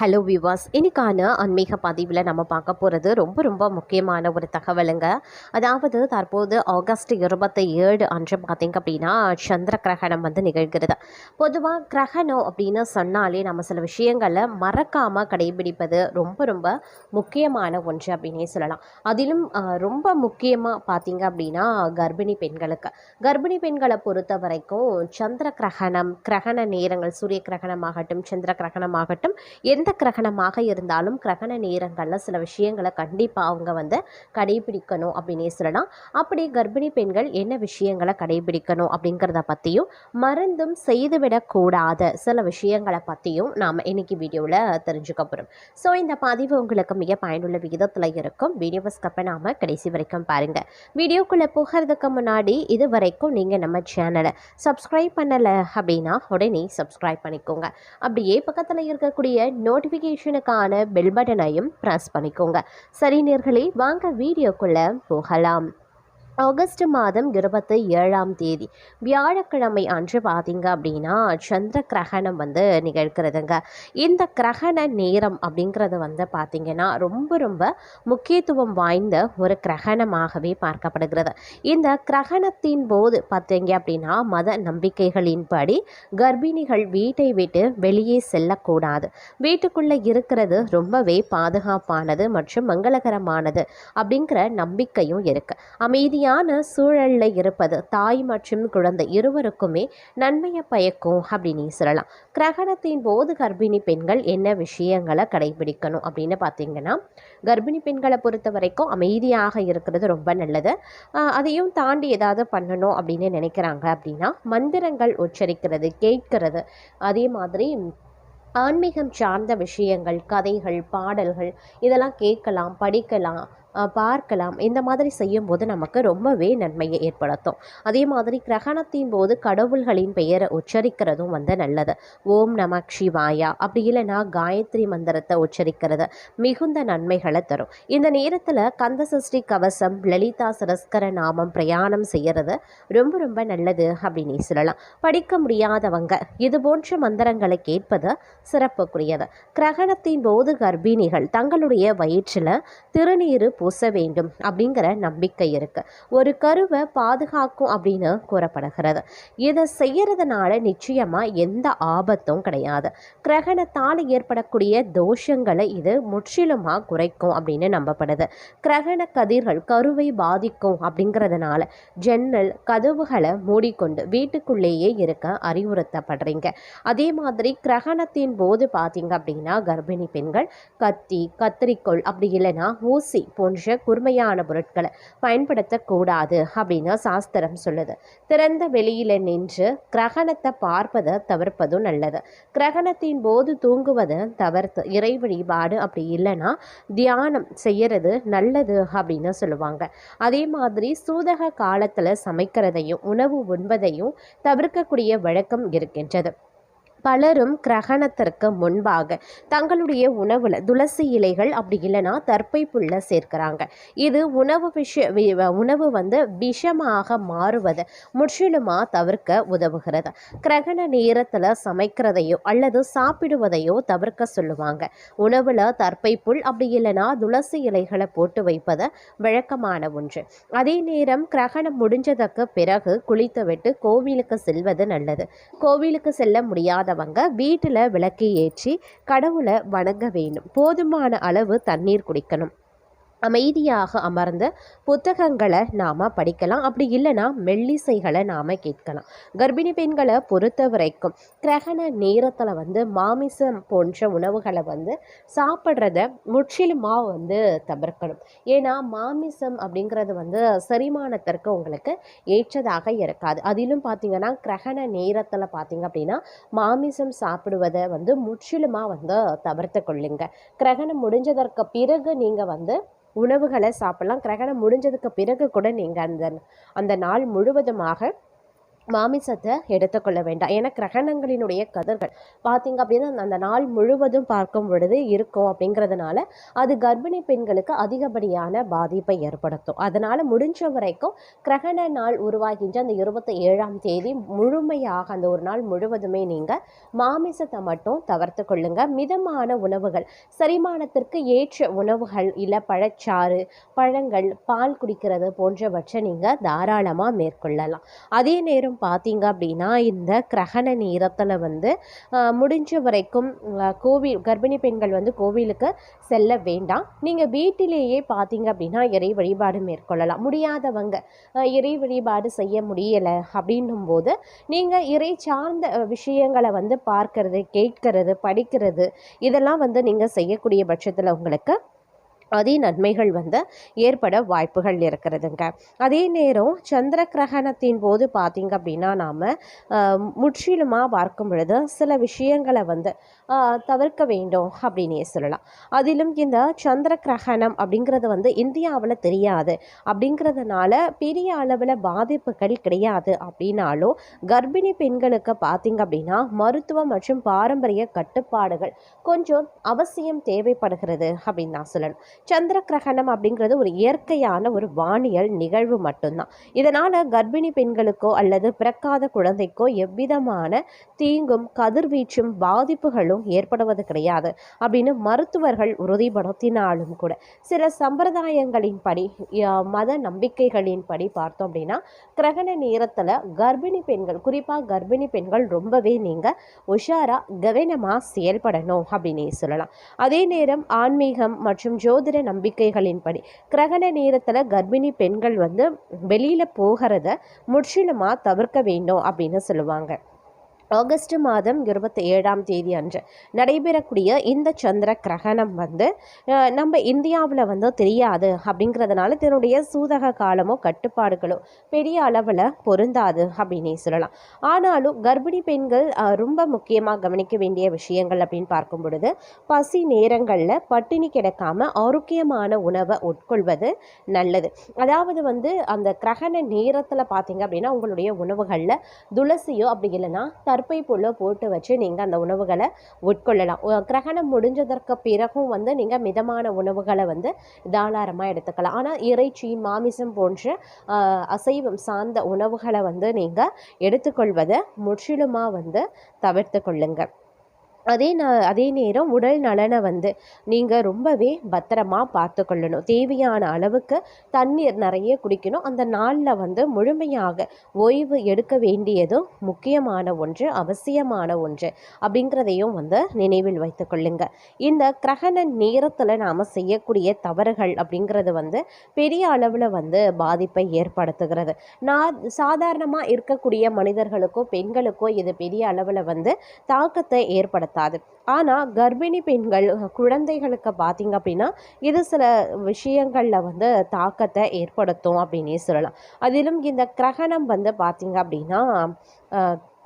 Hello விவாஸ், இன்னைக்கான ஆன்மீக பதிவில் நம்ம பார்க்க போகிறது ரொம்ப முக்கியமான ஒரு தகவலுங்க. அதாவது தற்போது ஆகஸ்ட் 27 அன்று பார்த்திங்க அப்படின்னா சந்திர கிரகணம் வந்து நிகழ்கிறது. பொதுவாக கிரகணம் அப்படின்னு சொன்னாலே நம்ம சில விஷயங்களை மறக்காமல் கடைபிடிப்பது ரொம்ப முக்கியமான ஒன்று அப்படின்னே சொல்லலாம். அதிலும் ரொம்ப முக்கியமாக பார்த்திங்க அப்படின்னா கர்ப்பிணி பெண்களை பொறுத்த வரைக்கும் சந்திர கிரகணம், கிரகண நேரங்கள், சூரிய கிரகணமாகட்டும் சந்திர கிரகணமாகட்டும் எந்த கிரகணமாக இருந்தாலும் கிரகண நேரங்களில் சில விஷயங்களை கண்டிப்பாக அவங்க வந்து கடைபிடிக்கணும் அப்படின்னே சொல்லலாம். அப்படி கர்ப்பிணி பெண்கள் என்ன விஷயங்களை கடைபிடிக்கணும் அப்படிங்கிறத பற்றியும் மருந்தும் செய்துவிடக்கூடாத சில விஷயங்களை பற்றியும் நாம் இன்னைக்கு வீடியோவில் தெரிஞ்சுக்க போகிறோம். ஸோ இந்த பதிவு உங்களுக்கு மிக பயனுள்ள விகிதத்தில் இருக்கும். வீடியோவை ஸ்கிப் நாம் கடைசி வரைக்கும் பாருங்கள். வீடியோக்குள்ளே போகிறதுக்கு முன்னாடி இது வரைக்கும் நீங்கள் நம்ம சேனலை சப்ஸ்கிரைப் பண்ணலை அப்படின்னா உடனே சப்ஸ்கிரைப் பண்ணிக்கோங்க. அப்படியே பக்கத்தில் இருக்கக்கூடிய நோட்டிஃபிகேஷனுக்கான பெல் பட்டனையும் ப்ரெஸ் பண்ணிக்கோங்க. சரி நேயர்களே, வாங்க வீடியோக்குள்ளே போகலாம். ஆகஸ்ட் மாதம் 27ஆம் தேதி வியாழக்கிழமை அன்று பார்த்தீங்க அப்படின்னா சந்திர கிரகணம் வந்து நிகழ்கிறதுங்க. இந்த கிரகண நேரம் அப்படிங்கிறது வந்து பார்த்திங்கன்னா ரொம்ப முக்கியத்துவம் வாய்ந்த ஒரு கிரகணமாகவே பார்க்கப்படுகிறது. இந்த கிரகணத்தின் போது பார்த்தீங்க அப்படின்னா மத நம்பிக்கைகளின்படி கர்ப்பிணிகள் வீட்டை விட்டு வெளியே செல்லக்கூடாது. வீட்டுக்குள்ளே இருக்கிறது ரொம்பவே பாதுகாப்பானது மற்றும் மங்களகரமானது அப்படிங்கிற நம்பிக்கையும் இருக்குது. அமைதியான சூழலில் இருப்பது தாய் மற்றும் குழந்தை இருவருக்குமே நன்மையை பயக்கும் அப்படின்னு சொல்லலாம். கிரகணத்தின் போது கர்ப்பிணி பெண்கள் என்ன விஷயங்களை கடைபிடிக்கணும் அப்படின்னு பார்த்தீங்கன்னா, கர்ப்பிணி பெண்களை பொறுத்த வரைக்கும் அமைதியாக இருக்கிறது ரொம்ப நல்லது. அதையும் தாண்டி ஏதாவது பண்ணணும் அப்படின்னு நினைக்கிறாங்க அப்படின்னா மந்திரங்கள் உச்சரிக்கிறது, கேட்கிறது, அதே மாதிரி ஆன்மீகம் சார்ந்த விஷயங்கள், கதைகள், பாடல்கள் இதெல்லாம் கேட்கலாம், படிக்கலாம், பார்க்கலாம். இந்த மாதிரி செய்யும்போது நமக்கு ரொம்பவே நன்மையை ஏற்படுத்தும். அதே மாதிரி கிரகணத்தின் போது கடவுள்களின் பெயரை உச்சரிக்கிறதும் வந்து நல்லது. ஓம் நம சிவாயா அப்படி இல்லைன்னா காயத்ரி மந்திரத்தை உச்சரிக்கிறது மிகுந்த நன்மைகளை தரும். இந்த நேரத்தில் கந்த சஷ்டி கவசம், லலிதா சரஸ்கர நாமம் பிரயாணம் செய்கிறது ரொம்ப நல்லது அப்படின்னு சொல்லலாம். படிக்க முடியாதவங்க இது போன்ற மந்திரங்களை கேட்பது சிறப்புக்குரியது. கிரகணத்தின் போது கர்ப்பிணிகள் தங்களுடைய வயிற்றில் திருநீர் பூச வேண்டும் அப்படிங்கிற நம்பிக்கை இருக்கு. ஒரு கருவை பாதுகாக்கும் அப்படின்னு கூறப்படுகிறது. இதை செய்யறதுனால நிச்சயமா எந்த ஆபத்தும் கிடையாது. கிரகணத்தால் ஏற்படக்கூடிய தோஷங்களை இது முற்றிலுமா குறைக்கும் அப்படின்னு நம்பப்படுது. கிரகண கதிர்கள் கருவை பாதிக்கும் அப்படிங்கிறதுனால ஜன்னல் கதவுகளை மூடிக்கொண்டு வீட்டுக்குள்ளேயே இருக்க அறிவுறுத்தப்படுறீங்க. அதே மாதிரி கிரகணத்தின் போது பார்த்தீங்க அப்படின்னா கர்ப்பிணி பெண்கள் கத்தி, கத்திரிக்கோள் அப்படி இல்லைன்னா ஊசி போன்ற கூர்மையான பொருட்களை பயன்படுத்தக்கூடாது அப்படின்னு சாஸ்திரம் சொல்லுது. திறந்த வெளியில நின்று கிரகணத்தை பார்ப்பதை தவிர்ப்பதும் நல்லது. கிரகணத்தின் போது தூங்குவதை தவிர்த்து இறை வழிபாடு அப்படி இல்லைன்னா தியானம் செய்யறது நல்லது அப்படின்னு சொல்லுவாங்க. அதே மாதிரி சூதக காலத்துல சமைக்கிறதையும் உணவு உண்பதையும் தவிர்க்கக்கூடிய வழக்கம் இருக்கின்றது. பலரும் கிரகணத்திற்கு முன்பாக தங்களுடைய உணவில் துளசி இலைகள் அப்படி இல்லைன்னா தர்ப்பை புல்லை சேர்க்கிறாங்க. இது உணவு வந்து விஷமாக மாறுவதை முற்றிலுமாக தவிர்க்க உதவுகிறது. கிரகண நேரத்தில் சமைக்கிறதையோ அல்லது சாப்பிடுவதையோ தவிர்க்க சொல்லுவாங்க. உணவில் தர்ப்பை புல் அப்படி இல்லைன்னா துளசி இலைகளை போட்டு வைப்பது வழக்கமான ஒன்று. அதே நேரம் கிரகணம் முடிஞ்சதற்கு பிறகு குளித்துவிட்டு கோவிலுக்கு செல்வது நல்லது. கோவிலுக்கு செல்ல முடியாத வீட்டில் விளக்கை ஏற்றி கடவுளை வணங்க வேண்டும். போதுமான அளவு தண்ணீர் குடிக்கணும். அமைதியாக அமர்ந்து புத்தகங்களை நாம் படிக்கலாம். அப்படி இல்லைன்னா மெல்லிசைகளை நாம் கேட்கலாம். கர்ப்பிணி பெண்களை பொறுத்த வரைக்கும் கிரகண நேரத்தில் வந்து மாமிசம் போன்ற உணவுகளை வந்து சாப்பிட்றத முற்றிலுமாக வந்து தவிர்க்கணும். ஏன்னா மாமிசம் அப்படிங்கிறது வந்து செரிமானத்திற்கு உங்களுக்கு ஏற்றதாக இருக்காது. அதிலும் பார்த்திங்கன்னா கிரகண நேரத்தில் பார்த்திங்க அப்படின்னா மாமிசம் சாப்பிடுவதை வந்து முற்றிலுமாக வந்து தவிர்த்து கொள்ளுங்க. கிரகணம் முடிஞ்சதற்கு பிறகு நீங்கள் வந்து உணவுகளை சாப்பிடலாம். கிரகணம் முடிஞ்சதுக்கு பிறகு கூட நீங்கள் அந்த நாள் முழுவதுமாக மாமிசத்தை எடுத்துக்கொள்ள வேண்டாம். ஏன்னா கிரகணங்களினுடைய கதிர்கள் பார்த்தீங்க அப்படின்னா அந்த நாள் முழுவதும் பார்க்கும் பொழுது இருக்கும் அப்படிங்கிறதுனால அது கர்ப்பிணி பெண்களுக்கு அதிகப்படியான பாதிப்பை ஏற்படுத்தும். அதனால் முடிஞ்ச வரைக்கும் கிரகண நாள் உருவாகின்ற அந்த 27ஆம் தேதி முழுமையாக அந்த ஒரு நாள் முழுவதுமே நீங்கள் மாமிசத்தை மட்டும் தவிர்த்து கொள்ளுங்க. மிதமான உணவுகள், செரிமானத்திற்கு ஏற்ற உணவுகள், இல்லை பழச்சாறு, பழங்கள், பால் குடிக்கிறது போன்றவற்றை நீங்கள் தாராளமாக மேற்கொள்ளலாம். அதே நேரம் பார்த்தீங்க அப்படின்னா இந்த கிரகண நேரத்தில் வந்து முடிஞ்ச வரைக்கும் கர்ப்பிணி பெண்கள் வந்து கோவிலுக்கு செல்ல வேண்டாம். நீங்கள் வீட்டிலேயே பார்த்தீங்க அப்படின்னா இறை வழிபாடு மேற்கொள்ளலாம். முடியாதவங்க இறை வழிபாடு செய்ய முடியலை அப்படின்னும் போது நீங்கள் இறை சார்ந்த விஷயங்களை வந்து பார்க்கறது, கேட்கறது, படிக்கிறது இதெல்லாம் வந்து நீங்கள் செய்யக்கூடிய பட்சத்தில் உங்களுக்கு அதே நன்மைகள் வந்து ஏற்பட வாய்ப்புகள் இருக்கிறதுங்க. அதே நேரம் சந்திர கிரகணத்தின் போது பார்த்திங்க அப்படின்னா நாம் முற்றிலுமாக பார்க்கும் பொழுது சில விஷயங்களை வந்து தவிர்க்க வேண்டும் அப்படின்னே சொல்லலாம். அதிலும் இந்த சந்திர கிரகணம் அப்படிங்கிறது வந்து இந்தியாவில் தெரியாது அப்படிங்கிறதுனால பெரிய அளவில் பாதிப்புகள் கிடையாது. அப்படின்னாலும் கர்ப்பிணி பெண்களுக்கு பார்த்திங்க அப்படின்னா மருத்துவம் மற்றும் பாரம்பரிய கட்டுப்பாடுகள் கொஞ்சம் அவசியம் தேவைப்படுகிறது அப்படின்னு நான் சொல்லணும். சந்திர கிரகணம் அப்படிங்கிறது ஒரு இயற்கையான ஒரு வானியல் நிகழ்வு மட்டும்தான். இதனால் கர்ப்பிணி பெண்களுக்கோ அல்லது பிறக்காத குழந்தைக்கோ எவ்விதமான தீங்கும் கதிர்வீச்சும் பாதிப்புகளும் ஏற்படுவது கிடையாது அப்படின்னு மருத்துவர்கள் உறுதிப்படுத்தினாலும் கூட சில சம்பிரதாயங்களின்படி மத நம்பிக்கைகளின்படி பார்த்தோம் அப்படின்னா கிரகண நேரத்தில் கர்ப்பிணி பெண்கள், குறிப்பாக கர்ப்பிணி பெண்கள் ரொம்பவே நீங்கள் உஷாரா கவனமாக செயல்படணும் அப்படின்னே சொல்லலாம். அதே நேரம் ஆன்மீகம் மற்றும் ஜோதிட நம்பிக்கைகளின்படி கிரகண நேரத்தில் கர்ப்பிணி பெண்கள் வந்து வெளியில் போகிறத முற்றிலுமாக தவிர்க்க வேண்டும் அப்படின்னு சொல்லுவாங்க. ஆகஸ்ட் மாதம் 27ஆம் தேதி அன்று நடைபெறக்கூடிய இந்த சந்திர கிரகணம் வந்து நம்ம இந்தியாவில் வந்து தெரியாது அப்படிங்கிறதுனால இதனுடைய சூதக காலமோ கட்டுப்பாடுகளோ பெரிய அளவில் பொருந்தாது அப்படின்னே சொல்லலாம். ஆனாலும் கர்ப்பிணி பெண்கள் ரொம்ப முக்கியமாக கவனிக்க வேண்டிய விஷயங்கள் அப்படின்னு பார்க்கும் பொழுது பசி நேரங்களில் பட்டினி கிடக்காம ஆரோக்கியமான உணவை உட்கொள்வது நல்லது. அதாவது வந்து அந்த கிரகண நேரத்தில் பார்த்தீங்க அப்படின்னா உங்களுடைய உணவுகளில் துளசியோ அப்படி இல்லைன்னா கருப்பை புல்லை போட்டு வச்சு நீங்கள் அந்த உணவுகளை உட்கொள்ளலாம். கிரகணம் முடிஞ்சதற்கு பிறகும் வந்து நீங்கள் மிதமான உணவுகளை வந்து தாராளமாக எடுத்துக்கலாம். ஆனால் இறைச்சி, மாமிசம் போன்ற அசைவம் சார்ந்த உணவுகளை வந்து நீங்கள் எடுத்துக்கொள்வதை முற்றிலுமாக வந்து தவிர்த்து கொள்ளுங்க. அதே நேரம் உடல் நலனை வந்து நீங்கள் ரொம்பவே பத்திரமா பார்த்து கொள்ளணும். தேவையான அளவுக்கு தண்ணீர் நிறைய குடிக்கணும். அந்த நாளில் வந்து முழுமையாக ஓய்வு எடுக்க வேண்டியதும் முக்கியமான ஒன்று, அவசியமான ஒன்று அப்படிங்கிறதையும் வந்து நினைவில் வைத்து கொள்ளுங்க. இந்த கிரகண நேரத்தில் நாம் செய்யக்கூடிய தவறுகள் அப்படிங்கிறது வந்து பெரிய அளவில் வந்து பாதிப்பை ஏற்படுத்துகிறது. சாதாரணமாக இருக்கக்கூடிய மனிதர்களுக்கோ பெண்களுக்கோ இது பெரிய அளவில் வந்து தாக்கத்தை ஏற்படுத்த. ஆனால் கர்ப்பிணி பெண்கள், குழந்தைகளுக்கு பார்த்தீங்க அப்படின்னா இது சில விஷயங்களில் வந்து தாக்கத்தை ஏற்படுத்தும் அப்படின்னே சொல்லலாம். அதிலும் இந்த கிரகணம் வந்து பார்த்தீங்க அப்படின்னா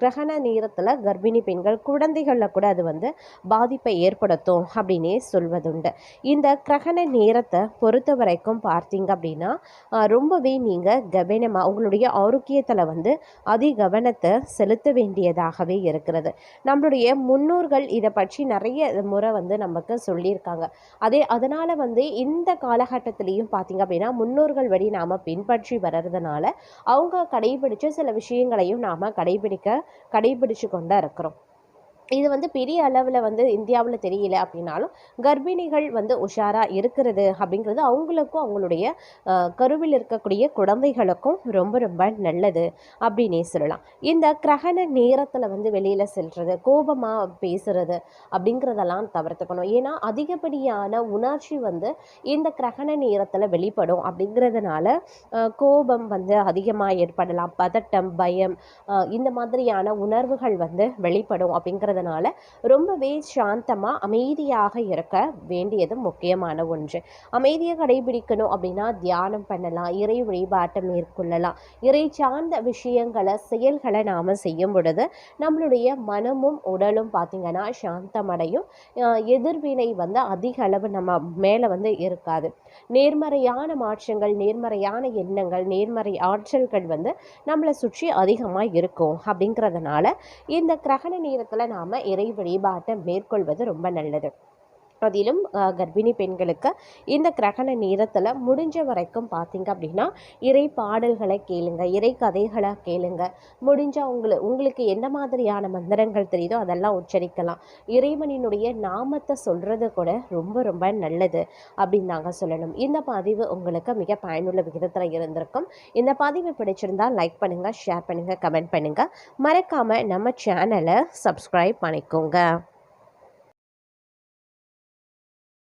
கிரகண நேரத்தில் கர்ப்பிணி பெண்கள், குழந்தைகளில் கூட அது வந்து பாதிப்பை ஏற்படுத்தும் அப்படின்னே சொல்வதுண்டு. இந்த கிரகண நேரத்தை பொறுத்த வரைக்கும் பார்த்தீங்க அப்படின்னா ரொம்பவே நீங்கள் கவனமாக உங்களுடைய ஆரோக்கியத்தில் வந்து கவனத்தை செலுத்த வேண்டியதாகவே இருக்கிறது. நம்மளுடைய முன்னோர்கள் இதை பற்றி நிறைய முறை வந்து நமக்கு சொல்லியிருக்காங்க. அதனால் வந்து இந்த காலகட்டத்திலையும் பார்த்தீங்க அப்படின்னா முன்னோர்கள் வழி நாம் பின்பற்றி வர்றதுனால அவங்க கடைபிடிச்ச சில விஷயங்களையும் நாம் கடைபிடிச்சு கொண்டா இருக்கிறோம். இது வந்து பெரிய அளவில் வந்து இந்தியாவில் தெரியல அப்படின்னாலும் கர்ப்பிணிகள் வந்து உஷாராக இருக்கிறது அப்படிங்கிறது அவங்களுக்கும் அவங்களுடைய கருவில் இருக்கக்கூடிய குழந்தைகளுக்கும் ரொம்ப ரொம்ப நல்லது அப்படின்னே சொல்லலாம். இந்த கிரகண நேரத்தில் வந்து வெளியில் செல்வது, கோபமாக பேசுறது அப்படிங்கிறதெல்லாம் தவிர்த்துக்கணும். ஏன்னா அதிகப்படியான உணர்ச்சி வந்து இந்த கிரகண நேரத்தில் வெளிப்படும். அப்படிங்கிறதுனால கோபம் வந்து அதிகமாக ஏற்படலாம். பதட்டம், பயம் இந்த மாதிரியான உணர்வுகள் வந்து வெளிப்படும் அப்படிங்கிறது அப்படிங்கிறதுனால ரொம்பவே சாந்தமாக அமைதியாக இருக்க வேண்டியது முக்கியமான ஒன்று. அமைதியை கடைபிடிக்கணும் அப்படின்னா தியானம் பண்ணலாம், இறை வழிபாட்டை மேற்கொள்ளலாம். இறை சார்ந்த விஷயங்களை செயல்களை நாம் செய்யும் பொழுது நம்மளுடைய மனமும் உடலும் பார்த்திங்கன்னா சாந்தமடையும். எதிர்வினை வந்து அதிக அளவு நம்ம மேலே வந்து இருக்காது. நேர்மறையான மாற்றங்கள், நேர்மறையான எண்ணங்கள், நேர்மறை ஆற்றல்கள் வந்து நம்மளை சுற்றி அதிகமாக இருக்கும். அப்படிங்கிறதுனால இந்த கிரகண நேரத்தில் நாம் இறை வழிபாட்டை மேற்கொள்வது ரொம்ப நல்லது. அதிலும் கர்ப்பிணி பெண்களுக்கு இந்த கிரகண நேரத்தில் முடிஞ்ச வரைக்கும் பார்த்தீங்க அப்படின்னா இறை பாடல்களை கேளுங்க, இறை கதைகளை கேளுங்க. முடிஞ்சால் உங்களுக்கு என்ன மாதிரியான மந்திரங்கள் தெரியுதோ அதெல்லாம் உச்சரிக்கலாம். இறைவனினுடைய நாமத்தை சொல்கிறது கூட ரொம்ப ரொம்ப நல்லது அப்படின்னு நாங்கள் சொல்லணும். இந்த பதிவு உங்களுக்கு மிக பயனுள்ள விகிதத்தில் இருந்திருக்கும். இந்த பதிவு பிடிச்சிருந்தால் லைக் பண்ணுங்கள், ஷேர் பண்ணுங்கள், கமெண்ட் பண்ணுங்கள். மறக்காமல் நம்ம சேனலை சப்ஸ்கிரைப் பண்ணிக்கோங்க.